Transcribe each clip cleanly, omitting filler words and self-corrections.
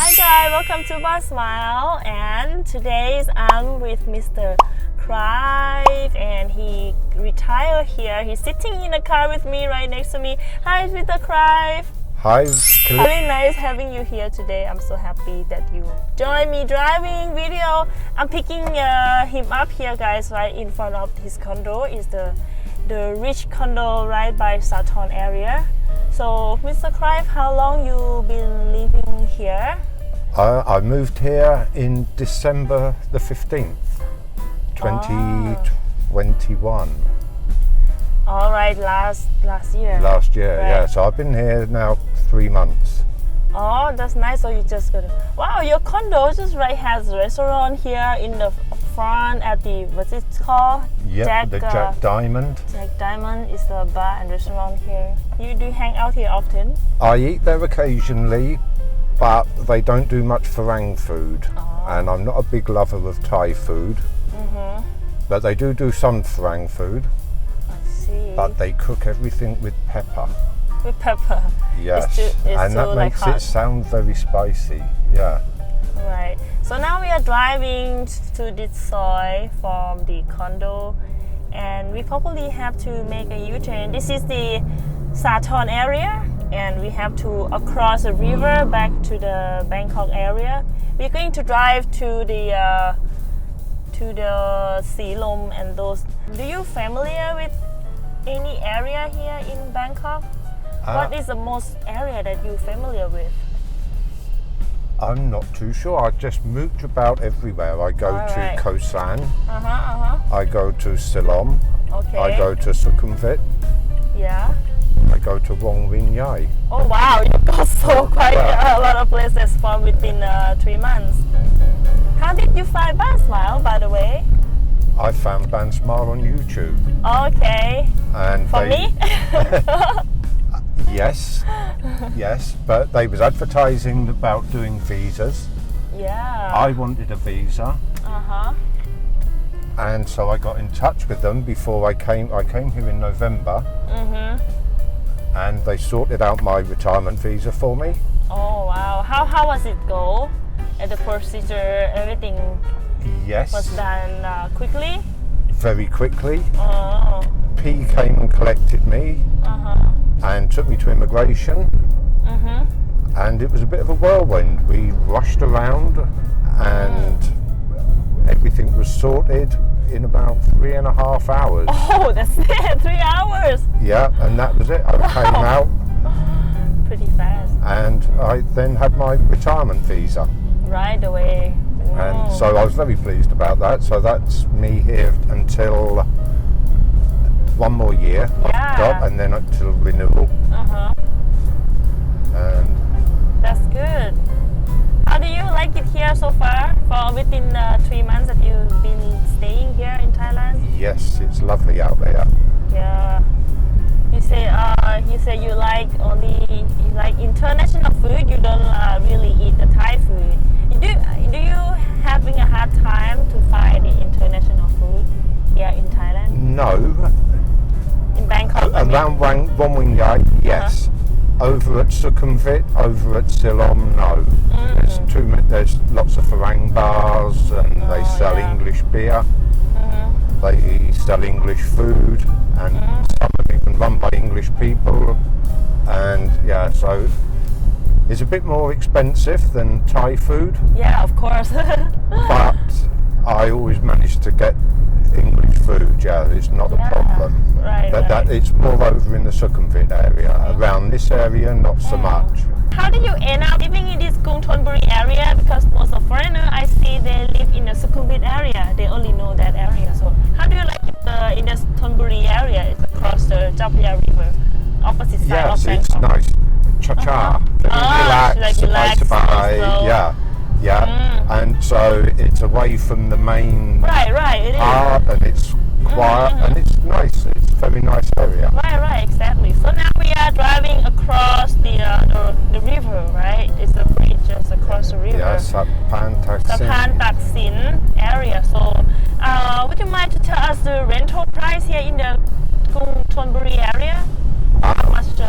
Hi guys, welcome to Bar Smile, and today I'm with Mr. Clive, and he retired here. He's sitting in the car with me right next to me. Hi Mr. Clive. Hi. Very nice having you here today. I'm so happy that you joined me driving video. I'm picking him up here, guys, right in front of his condo. Is the rich condo right by Sathorn area. So Mr. Clive, how long you been living here? I moved here in December the 15th, 2021. All right, last year. Last year, right. yeah. So I've been here now 3 months. Oh, that's nice. So you just got wow, your condo just right has a restaurant here in the front at the, what's it called? Yeah, the Jack Diamond. Jack Diamond is the bar and restaurant here. You do hang out here often? I eat there occasionally, but they don't do much Farang food. And I'm not a big lover of Thai food. But they do some Farang food. I see. But they cook everything with pepper. With pepper? Yes, and that makes it sound very spicy, yeah. Right, so now we are driving to this soil from the condo, and we probably have to make a U-turn. This is the Sathorn area, and we have to cross the river back to the Bangkok area. We're going to drive to the Silom and those. Do you familiar with any area here in Bangkok? What is the most area that you're familiar with? I'm not too sure. I just mooch about everywhere. I go to Koh San. I go to Silom. Okay. I go to Sukhumvit. Yeah. I go to Wong Wing Yai. Oh wow, you got so quite a lot of places from within 3 months. How did you find Bar Smile, by the way? I found Bar Smile on YouTube. Okay. And for me? Yes, yes, but they was advertising about doing visas. Yeah. I wanted a visa. And so I got in touch with them before I came. I came here in November. And they sorted out my retirement visa for me. Oh wow! How was it go? The procedure, everything. Yes. Was done quickly. Very quickly. Oh. P came and collected me. And took me to immigration. And it was a bit of a whirlwind. We rushed around, and everything was sorted in about 3.5 hours. Oh, that's it, 3 hours. Yeah, and that was it. I came out. Pretty fast. And I then had my retirement visa. Right away. And so I was very pleased about that. So that's me here until 1 more year, I've got, and then until renewal. And that's good. How do you like it here so far? For within 3 months that you've been staying here in Thailand? Yes, it's lovely out there. Yeah. You say you like international food. You don't really eat the Thai food. Do you having a hard time to find the international food here in Thailand? No. In Bangkok? Around Wong Wing Yai, yes. Over at Sukhumvit, over at Silom, no. There's lots of Farang bars, and they sell English beer. They sell English food, and some of them even run by English people. And yeah, so it's a bit more expensive than Thai food. Yeah, of course. But I always manage to get English food, it's not a problem. Right, but that it's more over in the Sukhumvit area. Around this area, not so much. How did you end up living in this Thonburi area? Because most of foreigners I see, they live in the Sukhumvit area. They only know that area. So how do you like it in the Thonburi area? It's across the Chhalida River, opposite side of Bangkok. Yes, it's nice. Cha-cha. Relaxed, yeah. And so it's away from the main right, it part, and it's quiet, and it's nice. It's a very nice area. Right, exactly. So now we are driving across the river, right? It's the bridge just across the river. Yeah, Sathorn area. So would you mind to tell us the rental price here in the Thonburi area? How much?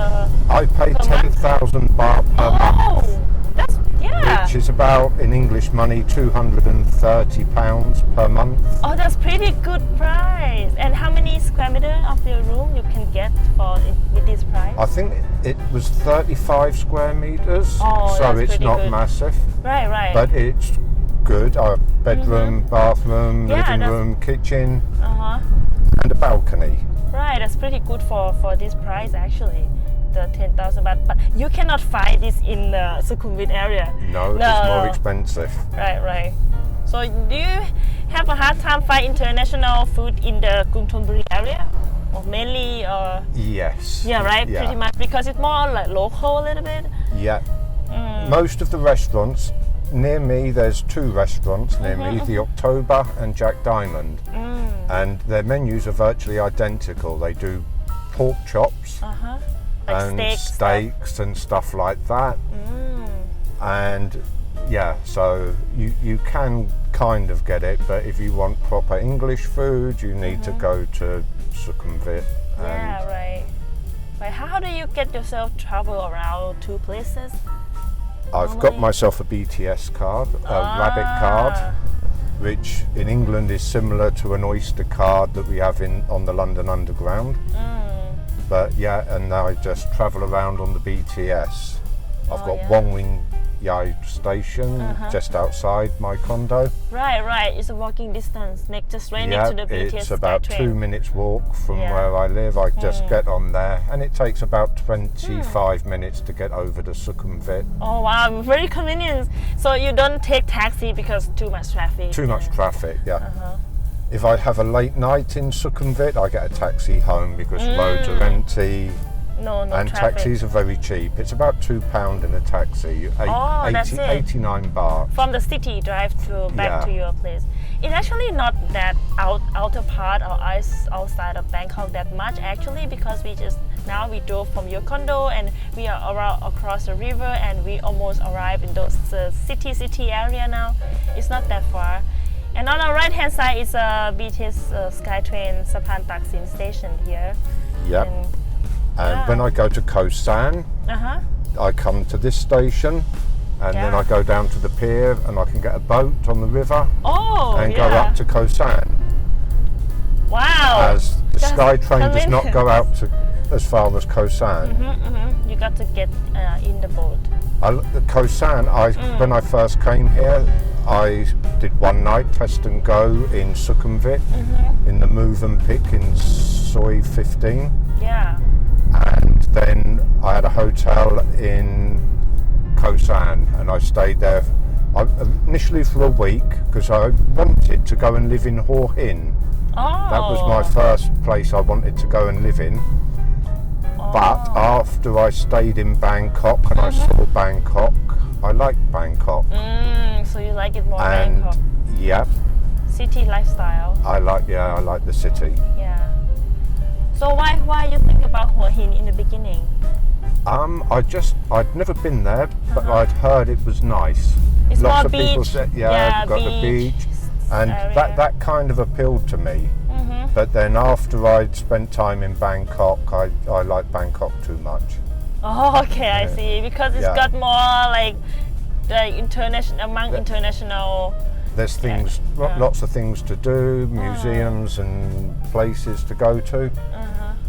I pay 10,000 baht per month. That's Yeah. which is about, in English money, £230 per month. Oh, that's pretty good price. And how many square meter of your room you can get for with this price? I think it was 35 square meters, Oh, so that's it's pretty not good. massive, Right, right. but it's good. A bedroom, bathroom, Yeah, living that's- room, kitchen, Uh-huh. and a balcony. Right, that's pretty good for this price actually. The 10,000 baht. But you cannot find this in the Sukhumvit area. No, it's more expensive. Right, right. So do you have a hard time find international food in the Krung Thonburi area? Or mainly Yes. yeah, right, Yeah. pretty much because it's more like local a little bit. Yeah. Most of the restaurants near me, there's two restaurants near me, the October and Jack Diamond. And their menus are virtually identical. They do pork chops Uh-huh. Like and steaks and stuff like that. And yeah, so you can kind of get it, but if you want proper English food, you need to go to Sukhumvit. Yeah, right. Right. How do you get yourself travel around two places? I've got myself a BTS card, a rabbit card, which in England is similar to an Oyster card that we have on the London Underground. But yeah, and I just travel around on the BTS. I've got Wong Wing Yai station just outside my condo. Right, right. It's a walking distance, just right Yeah, next to the BTS it's about SkyTrain. 2 minutes walk from Yeah. where I live. I just get on there, and it takes about 25 minutes to get over to Sukhumvit. Oh wow, very convenient. So you don't take taxi because too much traffic. Too much traffic, yeah. If I have a late night in Sukhumvit, I get a taxi home because roads are empty No and traffic. taxis are very cheap. It's about £2 in a taxi, that's it. 89 baht. From the city drive back Yeah. to your place. It's actually not that outer part or outside of Bangkok that much actually, because we drove from your condo and we are around across the river and we almost arrived in those city area now. It's not that far. And on our right hand side is a BTS SkyTrain Sapan Taksin station here. Yep. And when I go to Koh San, I come to this station, and then I go down to the pier, and I can get a boat on the river and go up to Koh San. Wow! As the That's SkyTrain does not convenient. go out to as far as Koh San. You got to get in the boat. Koh San, when I first came here, I did one night test and go in Sukhumvit in the Move and Pick in Soi 15. Yeah. And then I had a hotel in Koh San, and I stayed there initially for a week because I wanted to go and live in Hua Hin. Oh. That was my first place I wanted to go and live in. But after I stayed in Bangkok and I saw Bangkok, I liked Bangkok. So you like it more And Bangkok. yeah, City lifestyle. I like the city. Yeah. So why you think about Hua Hin in the beginning? I'd never been there, but I'd heard it was nice. It's Lots more of people beach. said, Yeah, you've got the beach, and area. that kind of appealed to me. But then after I'd spent time in Bangkok, I liked Bangkok too much. Oh, okay, I see. Because it's Yeah. got more like the international. There's things, lots of things to do, museums and places to go to,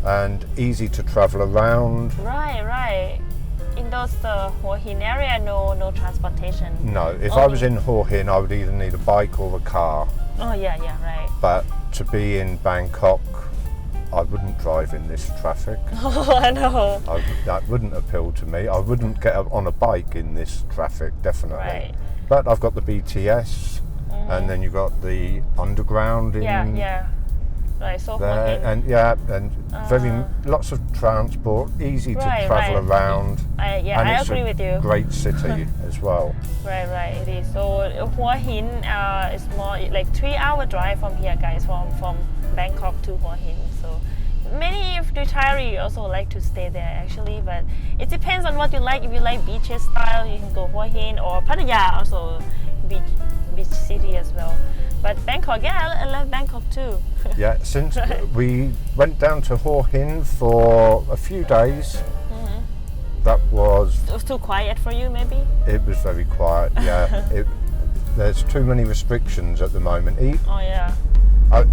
and easy to travel around. Right. In those Hua Hin area, no transportation. No, if I was in Hua Hin, I would either need a bike or a car. Oh yeah, right. But to be in Bangkok, I wouldn't drive in this traffic. Oh, I know. That wouldn't appeal to me. I wouldn't get on a bike in this traffic, definitely. Right. But I've got the BTS, and then you've got the underground in Yeah. Right. So Hua there, Hin. and lots of transport, easy to Right, travel right. around. I and it's agree with you. Great city as well. Right, it is. So Hua Hin is more like 3-hour drive from here, guys, from Bangkok to Hua Hin. So many retirees also like to stay there actually, but it depends on what you like. If you like beaches style, you can go Hua Hin, or Pattaya also beach city as well. But Bangkok, I love Bangkok too. Yeah, since we went down to Hua Hin for a few days, That was. It was too quiet for you, maybe? It was very quiet. Yeah. There's too many restrictions at the moment. Oh yeah.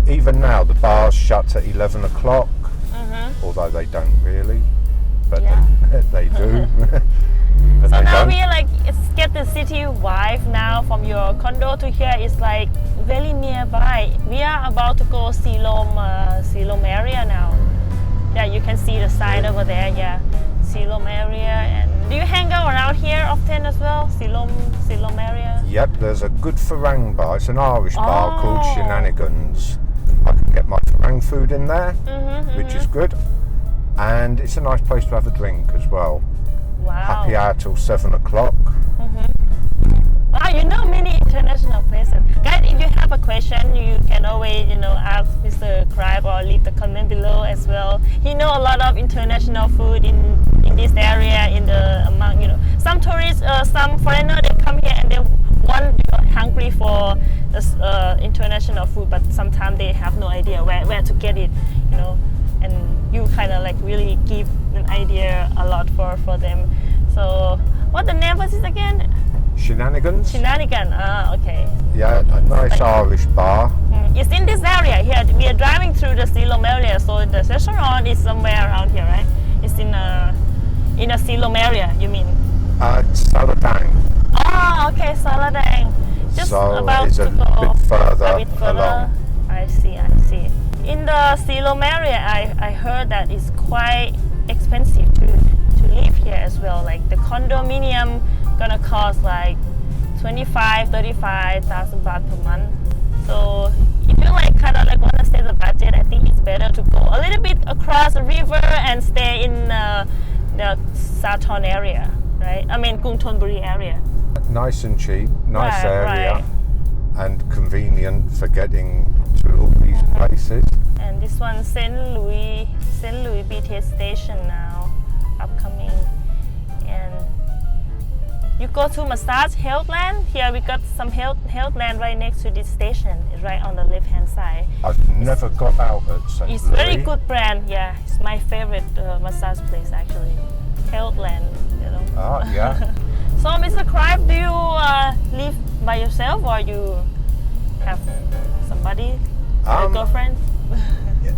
Even now, the bars shut at 11 o'clock. Mm-hmm. Although they don't really, but Yeah. they do. But So they now don't. we get the city vibe now from your condo to here is like very nearby. We are about to go Silom area now. Yeah, you can see the sign over there. Yeah, Silom area. And do you hang out around here often as well? Silom area. Yep, there's a good Farang bar. It's an Irish bar called Oh. Shenanigans. I can get my Farang food in there, which is good. And it's a nice place to have a drink as well. Wow. Happy hour till 7 o'clock. Wow, you know many international places. Guys, if you have a question, you can always, ask Mr. Clive or leave the comment below as well. He know a lot of international food in this area, among, some tourists, some foreigners, they come here and they hungry for international food, but sometimes they have no idea where to get it, and you kind of like really give an idea a lot for them. So, what the name was it again? Shenanigans? Shenanigan. Okay. Yeah, a nice Irish bar. It's in this area here. We are driving through the Silom area, so the restaurant is somewhere around here, right? It's in a Silom area, you mean? Saladang. Oh, okay, Saladang. Just So about it's to a go bit further a bit further. along. I see. In the Silom area, I heard that it's quite expensive to live here as well. Like the condominium gonna cost like 25,000-35,000 baht per month. So if you kind of wanna stay the budget, I think it's better to go a little bit across the river and stay in the Sathorn area, right? I mean Kung Thonburi area. Nice and cheap, nice Right, area, right. and convenient for getting to all these places. And this one, Saint Louis BTS station now, upcoming. And you go to Massage Healthland. Here we got some Healthland right next to this station. It's right on the left hand side. I've never got out at St. It's Louis. very good brand. Yeah, it's my favorite massage place actually. Healthland, Ah, yeah. So Mr. Clive, do you live by yourself or you have somebody, a girlfriend?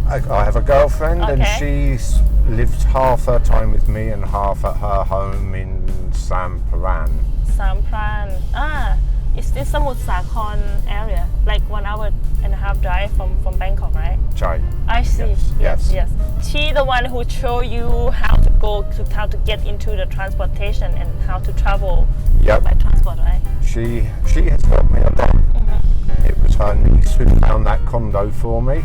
I have a girlfriend, and Okay. she lives half her time with me and half at her home in Sampran. Sampran. It's this Samut Sakhon area, like 1.5 hour drive from Bangkok, right? Chai. I see. Yes. She the one who show you how to get into the transportation and how to travel Yep. by transport, right? She has helped me a lot. It was her niece who found that condo for me.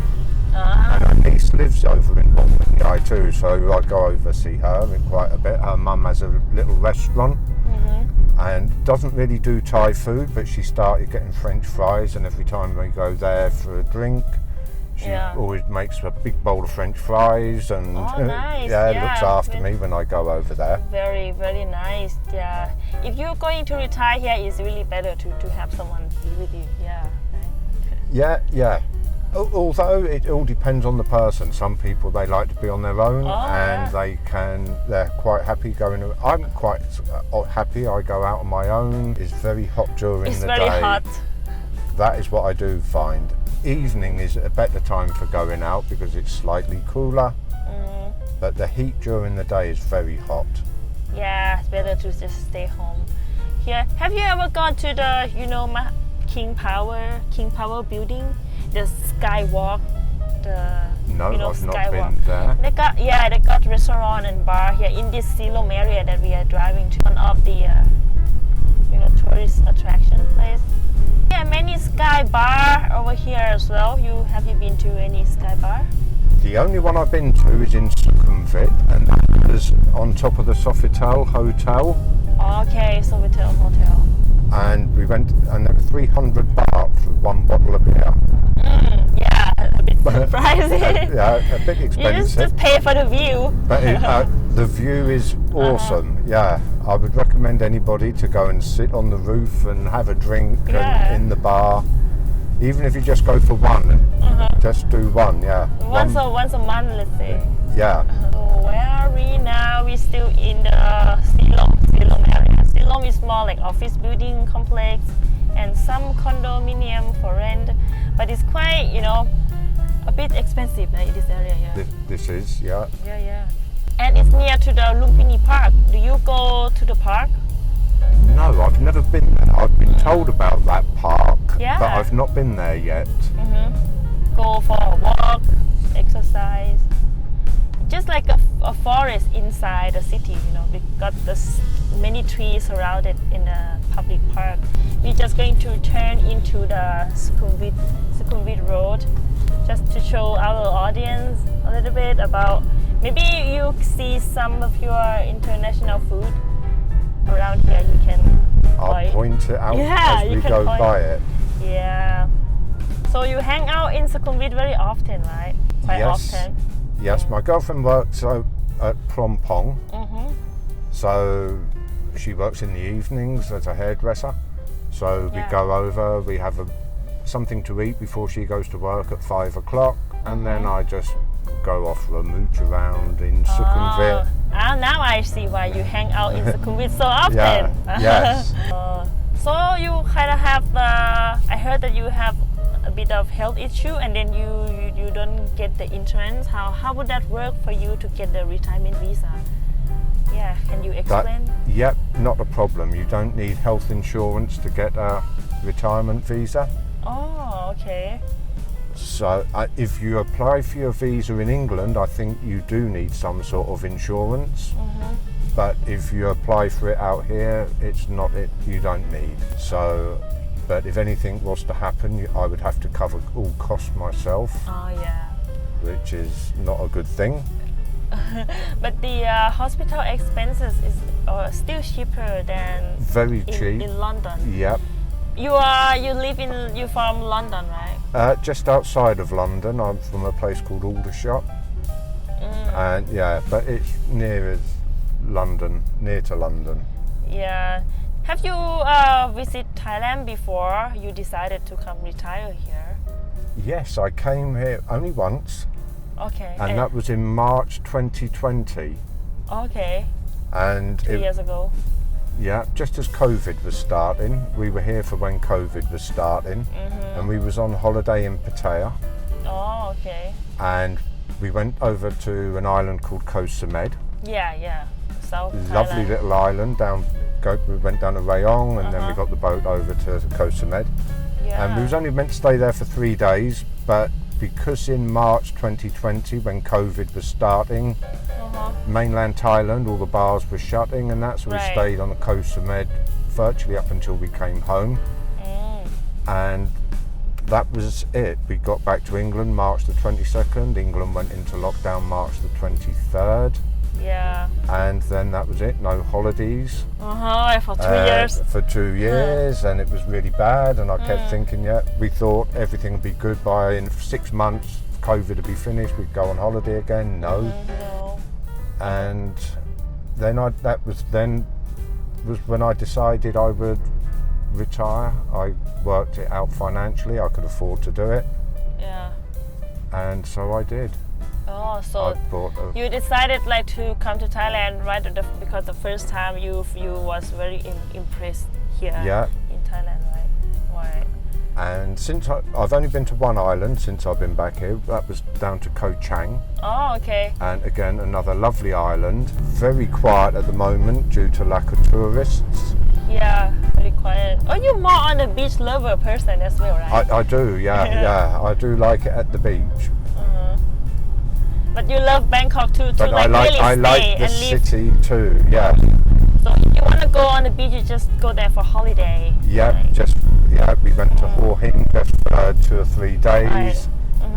And her niece lives over in Bombay too, so I go over see her quite a bit. Her mum has a little restaurant and doesn't really do Thai food, but she started getting French fries, and every time we go there for a drink, she always makes a big bowl of French fries, and nice. looks after me when I go over there. Very, very nice. Yeah. If you're going to retire here, it's really better to have someone be with you. Yeah. Right? Yeah. Although it all depends on the person. Some people, they like to be on their own, and they're quite happy going. I'm quite happy. I go out on my own. It's very hot during the day. It's very hot. That is what I do find. Evening is a better time for going out because it's slightly cooler, but the heat during the day is very hot. Yeah, it's better to just stay home. Here, have you ever gone to the King Power building? The Skywalk, No, I've not Skywalk. been there. They got restaurant and bar here in this Silom area that we are driving to. One of the tourist attraction place. Yeah, many sky bar over here as well. Have you been to any sky bar? The only one I've been to is in Sukhumvit, and that is on top of the Sofitel Hotel. Okay, Sofitel Hotel. And we went, and there were 300 baht for one bottle of beer. Yeah, a bit pricey. Yeah, a bit You expensive. just pay for the view. But the view is awesome. Yeah, I would recommend anybody to go and sit on the roof and have a drink Yeah. in the bar. Even if you just go for one, just do one, yeah. Once a month, let's say. Yeah. So where are we now? We're still in the Silom area. Silom is more like office building complex and some condominium for rent, but it's quite, a bit expensive in this area. Yeah. This is, yeah. Yeah. And it's near to the Lumpini Park. Do you go to the park? No, I've never been there. I've been told about that park, Yeah. but I've not been there yet. Go for a walk, exercise. Just like a forest inside the city, we got this many trees surrounded in a public park. We're just going to turn into the Sukhumvit Road just to show our audience a little bit about, maybe you see some of your international food around here. You can I'll point it out as we go by it. Yeah. So you hang out in Sukhumvit very often, right? Quite often. Yes, my girlfriend works at Phnom Penh, so she works in the evenings as a hairdresser. So we go over, we have something to eat before she goes to work at 5 o'clock, and then I just go off for a mooch around in Sukhumvit. Now I see why you hang out in Sukhumvit so often. Yes. So you kind of have I heard that you have a bit of health issue, and then you don't get the insurance. How would that work for you to get the retirement visa? Yeah, can you explain? Yep, not a problem. You don't need health insurance to get a retirement visa. Oh, okay. So if you apply for your visa in England, I think you do need some sort of insurance. But if you apply for it out here, you don't need. So, but if anything was to happen, I would have to cover all costs myself. Oh yeah. Which is not a good thing. But the hospital expenses is still cheaper than very cheap in London. Yep. You're from London, right? Just outside of London. I'm from a place called Aldershot. And but it's near to London. Yeah. Have you visited Thailand before you decided to come retire here? Yes, I came here only once. Okay. And that was in March 2020. Okay. And 2 years ago. Yeah, just as COVID was starting. We were here for when COVID was starting. And we was on holiday in Pattaya. Oh, okay. And we went over to an island called Koh Samet. Yeah. South Lovely Thailand. little island. We went down to Rayong, and then we got the boat over to Koh Samet. Yeah. And we was only meant to stay there for 3 days, but because in March 2020, when COVID was starting, mainland Thailand, all the bars were shutting, and that's so we stayed on the Koh Samet virtually up until we came home. And that was it. We got back to England March the 22nd. England went into lockdown March the 23rd. Yeah. And then that was it. No holidays. For 2 years. For 2 years, and it was really bad. And I kept thinking, we thought everything would be good in 6 months. COVID would be finished. We'd go on holiday again. No. No. And then that was when I decided I would retire. I worked it out financially. I could afford to do it. Yeah. And so I did. Oh, so you decided to come to Thailand because the first time you was very impressed here in Thailand, right? And since I've only been to one island since I've been back here, that was down to Koh Chang. Oh, okay. And again, another lovely island. Very quiet at the moment due to lack of tourists. Yeah, very quiet. Oh, you're more on a beach lover person as well, right? I do, yeah. I do like it at the beach. But you love Bangkok too, but I like the city too, yeah. So if you want to go on the beach, you just go there for holiday. Yeah, right? We went to Hua Hin just for 2 or 3 days.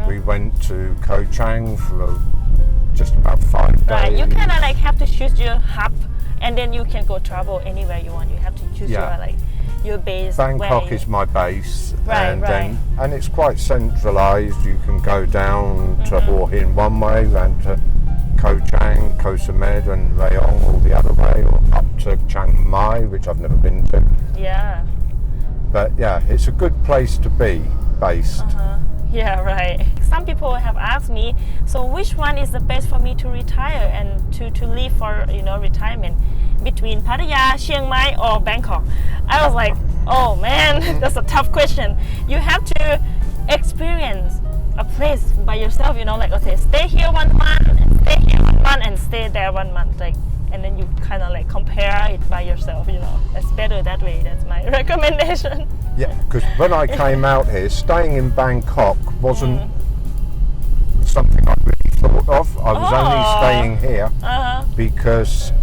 We went to Koh Chang for just about 5 days. Right, you kind of have to choose your hub, and then you can go travel anywhere you want. You have to choose your base. Bangkok is my base, and it's quite centralised. You can go down to Hua Hin one way, and to Koh Chang, Koh Samet and Rayong all the other way, or up to Chiang Mai, which I've never been to. Yeah. But yeah, it's a good place to be based. Yeah, right. Some people have asked me, so which one is the best for me to retire and to live for, retirement, between Pattaya, Chiang Mai or Bangkok? I was like, oh man, that's a tough question. You have to experience a place by yourself, like, okay, stay here 1 month, and stay here 1 month, and stay there 1 month, like, and then you kind of like compare it by yourself, It's better that way. That's my recommendation. Yeah, because when I came out here, staying in Bangkok wasn't something I really thought of. I was only staying here because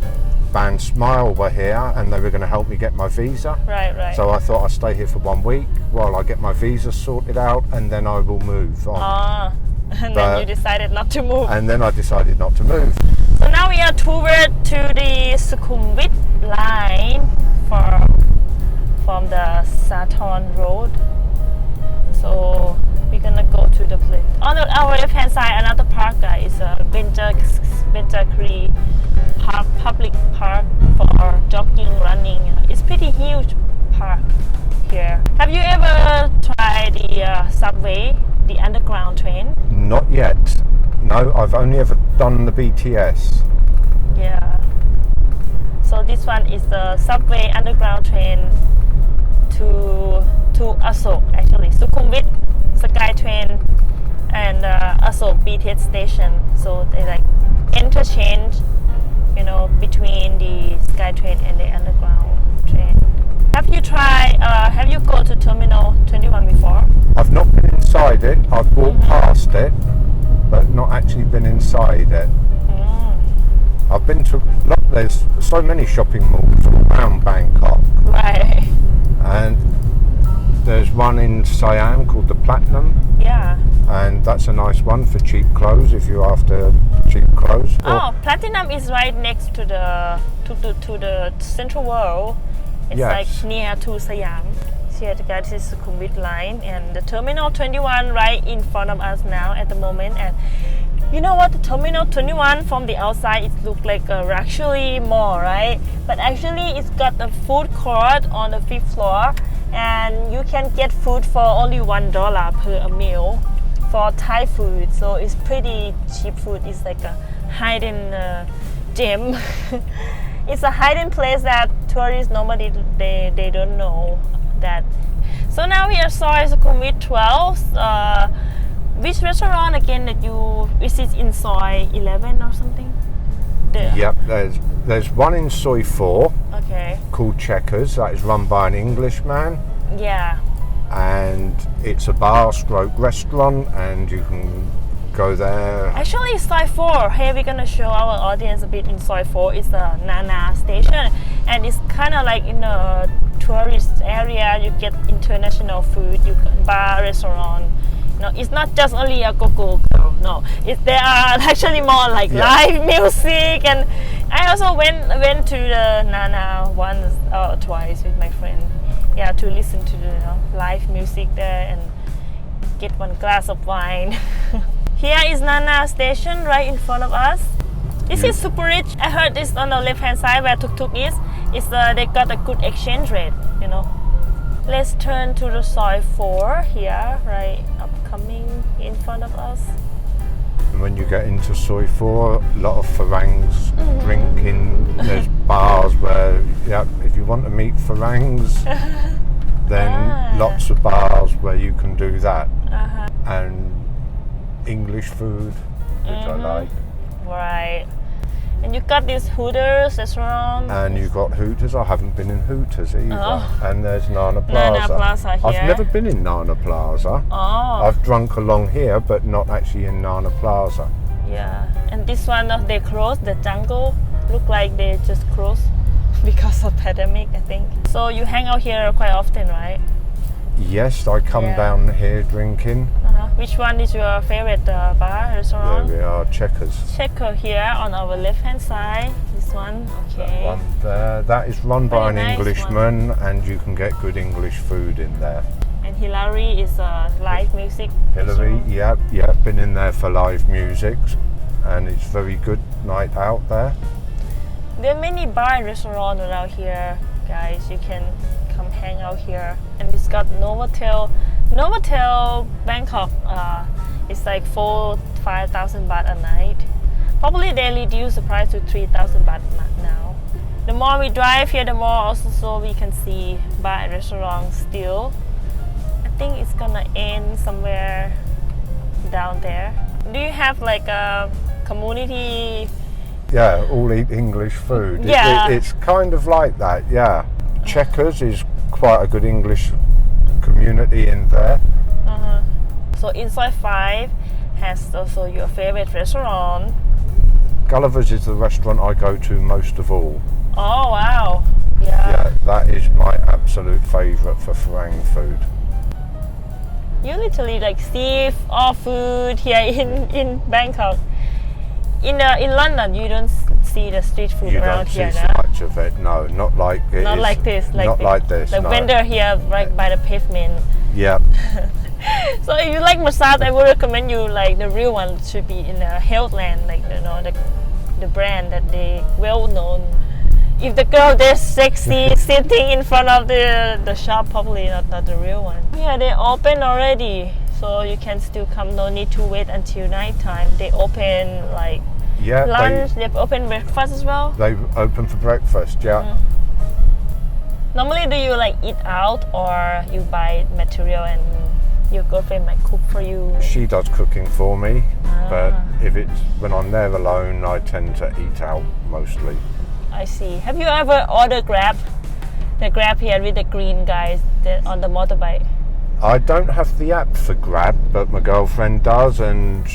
Band Smile were here and they were going to help me get my visa. Right. So I thought I'd stay here for 1 week while I get my visa sorted out, and then I will move on. And then you decided not to move. And then I decided not to move. So now we are toward to the Sukhumvit line from the Sathorn road. So we're gonna go to the place. On our left hand side, another park is a Bangkok park, public park for jogging, running. It's pretty huge park here. Have you ever tried the subway, the underground train? Not yet. No, I've only ever done the BTS. Yeah. So this one is the subway underground train to Asok, actually. Sukhumvit SkyTrain and Asok BTS station. So they like interchange, between the SkyTrain and the underground train. Have you gone to Terminal 21 before? I've not been inside it. I've walked past it, but not actually been inside it. I've been to, there's so many shopping malls around Bangkok. Right. And there's one in Siam called the Platinum. Yeah. And that's a nice one for cheap clothes if you're after cheap clothes. Platinum is right next to the Central World. It's like near to Siam. Here this is Sukhumvit line and the Terminal 21 right in front of us now at the moment. And you know what, the Terminal 21 from the outside it looks like a luxury mall, right? But actually it's got a food court on the 5th floor and you can get food for only $1 per meal for Thai food. So it's pretty cheap food. It's like a hidden gem. It's a hidden place that tourists normally they don't know that. So now we are Sukhumvit 12. Which restaurant again that you visit in Soy 11 or something? Yep, there's one in Soy 4 called Checkers that is run by an Englishman. Yeah. And it's a bar stroke restaurant and you can go there. Actually Soy 4, here we're gonna show our audience a bit in Soy 4. It's the Nana station and it's kind of like in a tourist area. You get international food, you can bar, restaurant. No, it's not just only a go-go girl. No, there are actually more like live music, and I also went to the Nana once or twice with my friend. Yeah, to listen to the live music there and get one glass of wine. Here is Nana station right in front of us. This is super rich. I heard this on the left-hand side where Tuk Tuk is. They got a good exchange rate. Let's turn to the Soy 4 here, right upcoming in front of us. And when you get into Soy 4, a lot of Farangs drinking. There's bars where, if you want to meet Farangs, then lots of bars where you can do that. And English food, which I like. Right. And you got this Hooters restaurant. And you got Hooters. I haven't been in Hooters either. And there's Nana Plaza. Nana Plaza here. I've never been in Nana Plaza. I've drunk along here, but not actually in Nana Plaza. Yeah. And this one, they closed, the jungle. Look like they just closed because of pandemic, I think. So you hang out here quite often, right? Yes, I come down here drinking. Which one is your favorite bar, restaurant? There we are, Checkers. Checker here on our left-hand side. This one, okay. That one there. That is run by an Englishman, and you can get good English food in there. And Hillary is live music. Hillary, yep, been in there for live music, and it's very good night out there. There are many bar and restaurants around here, guys. You can come hang out here. and it's got Novotel. Novotel Bangkok. It's like 4,000-5,000 baht a night. Probably they reduce the price to 3,000 baht now. The more we drive here, the more also we can see bar and restaurants still. I think it's gonna end somewhere down there. Do you have like a community? Yeah, all eat English food. Yeah. It's kind of like that, yeah. Checkers is quite a good English community in there. So inside 5 has also your favorite restaurant. Gulliver's is the restaurant I go to most of all. Oh wow! Yeah, that is my absolute favourite for Farang food. You literally like see all food here in Bangkok. In London, you don't see the street food You around don't see here, so much of it. No, not like it. Not is, like this. Like this. The no. vendor here right by the pavement. Yeah. So if you like massage, I would recommend you like the real one should be in a Healthland, like the brand that they well known. If the girl is sexy sitting in front of the shop, probably not the real one. Yeah, they open already, so you can still come. No need to wait until night time. They open like lunch. They open breakfast as well. They open for breakfast. Yeah. Normally, do you like eat out or you buy material and your girlfriend might cook for you? She does cooking for me, but if it's when I'm there alone, I tend to eat out mostly. I see. Have you ever ordered Grab? The Grab here with the green guys on the motorbike. I don't have the app for Grab, but my girlfriend does, and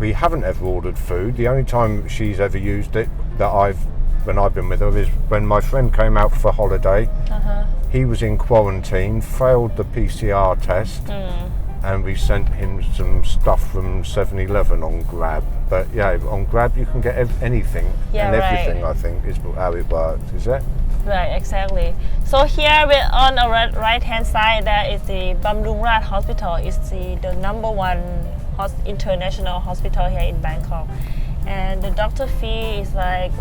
we haven't ever ordered food. The only time she's ever used it when I've been with her is when my friend came out for holiday. He was in quarantine, failed the PCR test, and we sent him some stuff from 7-Eleven on Grab. But yeah, on Grab you can get anything and everything, I think, is how it works, is it? Right, exactly. So here on the right hand side, there is the Bamrungrad Hospital. It's the number one international hospital here in Bangkok. And the doctor fee is like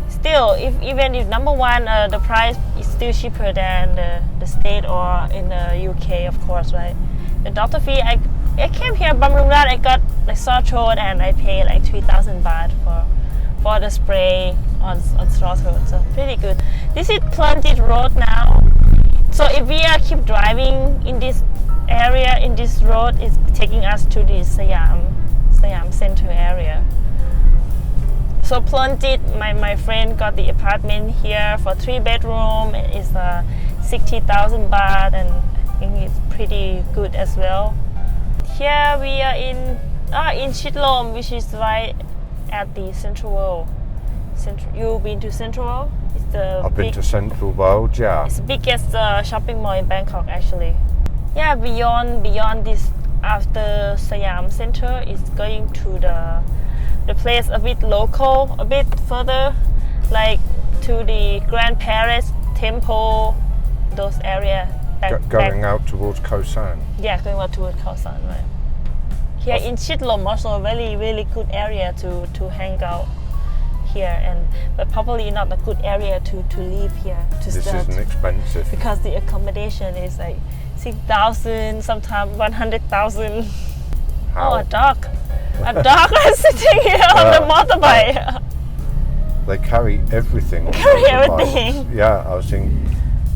still, even if number one, the price is still cheaper than the state or in the UK, of course, right? The doctor fee, I came here Bamrungrad, I got like sore throat and I paid like 3,000 baht for the spray on sore throat, so pretty good. This is planted road now. So if we keep driving in this area, in this road, it's taking us to the Siam Center area. So Planted, my friend got the apartment here for 3-bedroom. It's 60,000 baht, and I think it's pretty good as well. Here we are in Silom, which is right at the Central World. You've been to Central World? I've been to Central World, yeah. It's the biggest shopping mall in Bangkok, actually. Yeah, beyond this, after Siam Center, is going to the place a bit local, a bit further, like to the Grand Palace Temple, those areas. Going out towards Koh San. Yeah, going out towards Koh San, right. Here in Silom, also a very, really good area to hang out here, but probably not a good area to live here. This isn't expensive. Because the accommodation is like 6,000, sometimes 100,000. How? Oh, a dog is sitting here on the motorbike. They carry everything on Carry motorbikes. everything. Yeah, I've seen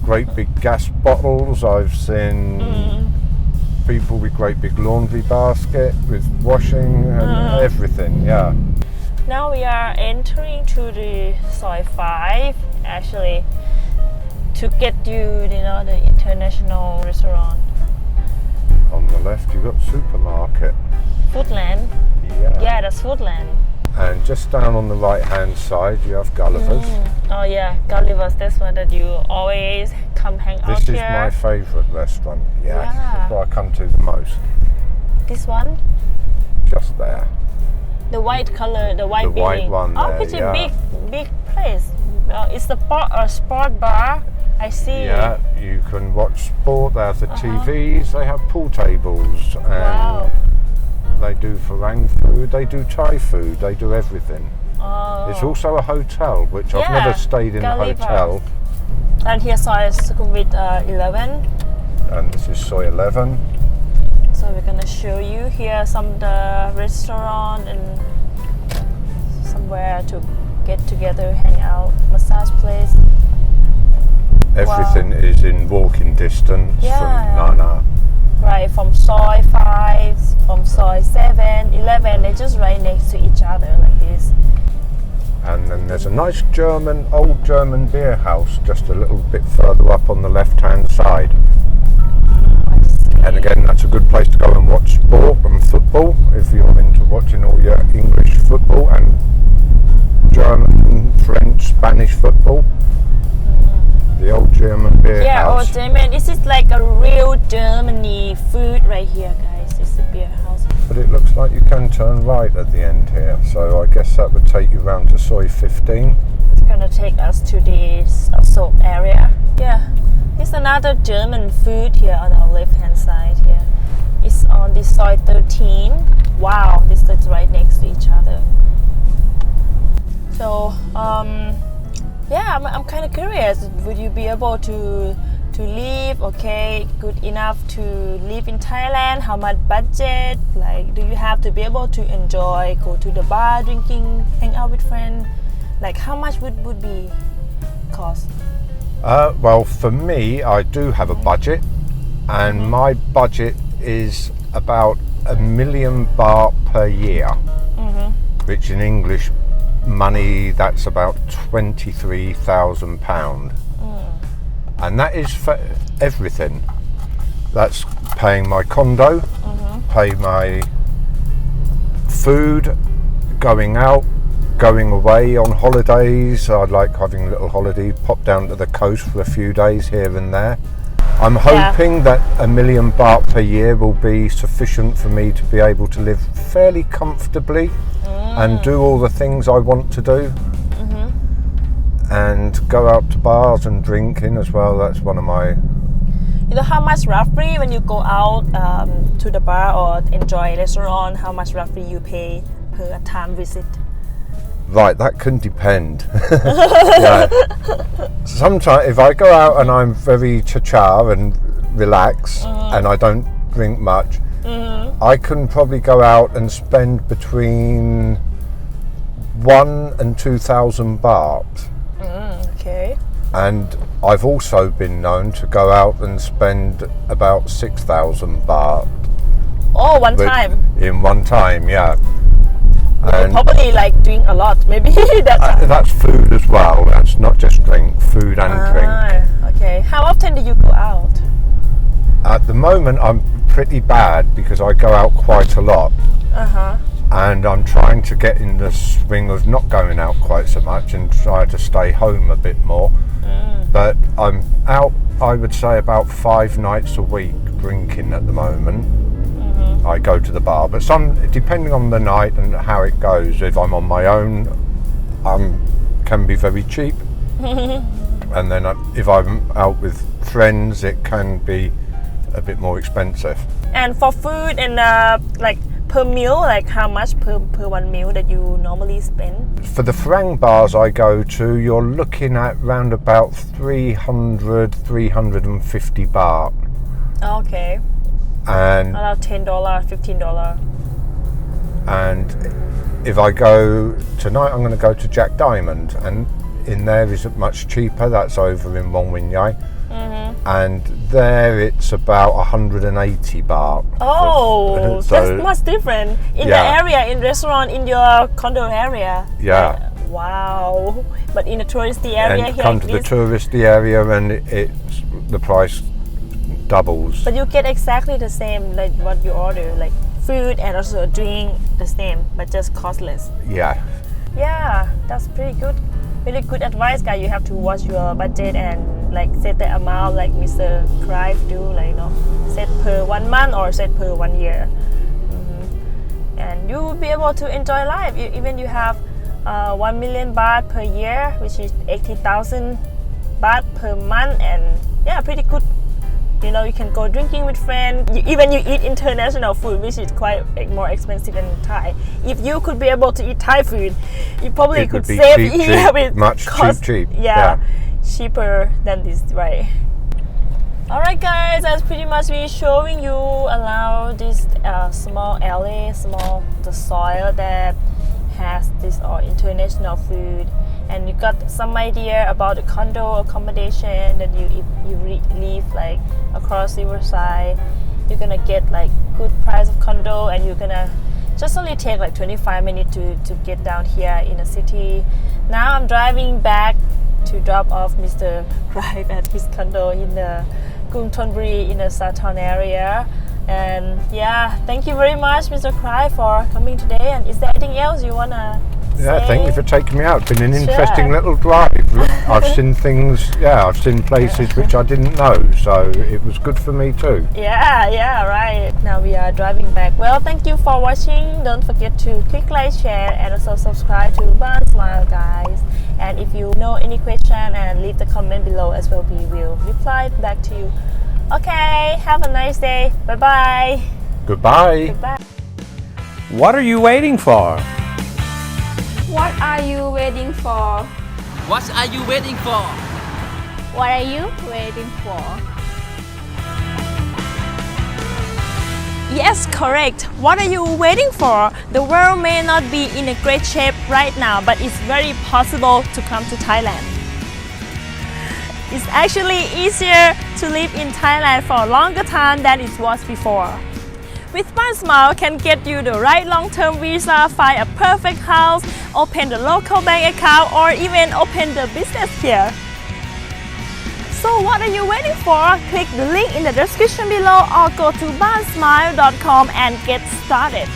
great big gas bottles. I've seen people with great big laundry basket with washing and everything. Yeah. Now we are entering to the Soi 5, actually, to get you, the international restaurant. On the left, you've got supermarket. Foodland. Yeah, that's Foodland. And just down on the right-hand side, you have Gulliver's. Oh yeah, Gulliver's. This one that you always come hang out here. This is here. my favourite restaurant. Yeah, that's what I come to the most. This one? Just there. The white color, the white building. White one Oh, there, pretty big place. It's the sport bar. I see. Yeah, you can watch sport. They have the TVs. They have pool tables, and they do Farang food. They do Thai food. They do everything. It's also a hotel, which I've never stayed in a hotel. And here soy Sukhumvit 11. And this is soy 11. So we're gonna show you here some of the restaurant and somewhere to get together, hang out, massage place. Everything is in walking distance from Nana. Right, from soy 5, from soy 7, 11, they're just right next to each other like this. And then there's a nice old German beer house just a little bit further up on the left-hand side. And again, that's a good place to go and watch sport and football if you're into watching all your English football and German, French, Spanish football. The old German beer house. Yeah, old German. This is like a real Germany food right here, guys. This is the beer house. But it looks like you can turn right at the end here. So I guess that would take you round to soy 15. It's gonna take us to the soap area. Yeah. It's another German food here on our left-hand side here. It's on this soy 13. Wow, this is right next to each other. So, yeah, I'm kind of curious. Would you be able to live, okay, good enough to live in Thailand? How much budget? Like, do you have to be able to enjoy, go to the bar, drinking, hang out with friends? Like, how much would be cost? Well, for me, I do have a budget, and my budget is about $1 million baht per year, which in English money, that's about £23,000. And that is for everything. That's paying my condo, pay my food, going out, going away on holidays. I like having a little holiday, pop down to the coast for a few days here and there. I'm hoping that $1 million baht per year will be sufficient for me to be able to live fairly comfortably and do all the things I want to do. And go out to bars and drinking as well. That's one of my... You know how much roughly when you go out to the bar or enjoy a restaurant, how much roughly you pay per time visit? Right, that can depend. Yeah. Sometimes if I go out and I'm very cha-cha and relax and I don't drink much, I can probably go out and spend between 1,000 and 2,000 baht. Okay. And I've also been known to go out and spend about 6,000 baht. Oh, one time? In one time, yeah. You probably like drink a lot, maybe that's food as well. That's not just drink, food and drink. Okay. How often do you go out? At the moment, I'm pretty bad because I go out quite a lot. And I'm trying to get in the swing of not going out quite so much and try to stay home a bit more. But I'm out, I would say, about 5 nights a week drinking at the moment. I go to the bar, but depending on the night and how it goes, if I'm on my own, can be very cheap. And then if I'm out with friends, it can be a bit more expensive. And for food and like per meal, like how much per one meal that you normally spend? For the farang bars I go to, you're looking at round about 350 baht. Okay. And around $10, $15. And if I go tonight, I'm going to go to Jack Diamond, and in there is much cheaper. That's over in Wong Win Yai. And there it's about 180 baht. Oh, so that's much different. In the area, in restaurant, in your condo area. Yeah. Wow. But in the touristy area and here, come to the touristy area and it's the price doubles. But you get exactly the same like what you order, like food and also drink the same, but just costless. Yeah. Yeah, that's pretty good. Really good advice, guys. You have to watch your budget and like set the amount like Mr. Clive do, like set per 1 month or set per 1 year. And you will be able to enjoy life. Even you have 1 million baht per year, which is 80,000 baht per month, and yeah, pretty good. You know, you can go drinking with friends. Even you eat international food, which is quite more expensive than Thai. If you could be able to eat Thai food, you probably could save cheap, with much cost. cheap. Yeah. cheaper than this, right? Alright guys, that's pretty much me showing you around this small alley, the soil that has this international food, and you got some idea about the condo accommodation that if you live like across riverside, you're gonna get like good price of condo, and you're gonna just only take like 25 minutes to get down here in the city. Now I'm driving back to drop off Mr. Clive at his condo in the Thonburi in the Sathorn area. And yeah, thank you very much, Mr. Clive, for coming today. And is there anything else you wanna Yeah, say? thank you for taking me out. It's been an Sure. interesting little drive. Look, I've seen things, I've seen places which I didn't know, so it was good for me too. Yeah, right. Now we are driving back. Well, thank you for watching. Don't forget to click like, share, and also subscribe to Ban Smile, guys. And if you know any question, and leave the comment below as well, we will reply back to you. Okay, have a nice day. Bye-bye. Goodbye. Goodbye. What are you waiting for? What are you waiting for? What are you waiting for? What are you waiting for? Yes, correct. What are you waiting for? The world may not be in a great shape right now, but it's very possible to come to Thailand. It's actually easier to live in Thailand for a longer time than it was before. With Ban Smile can get you the right long-term visa, find a perfect house, open the local bank account, or even open the business here. So what are you waiting for? Click the link in the description below or go to bansmile.com and get started.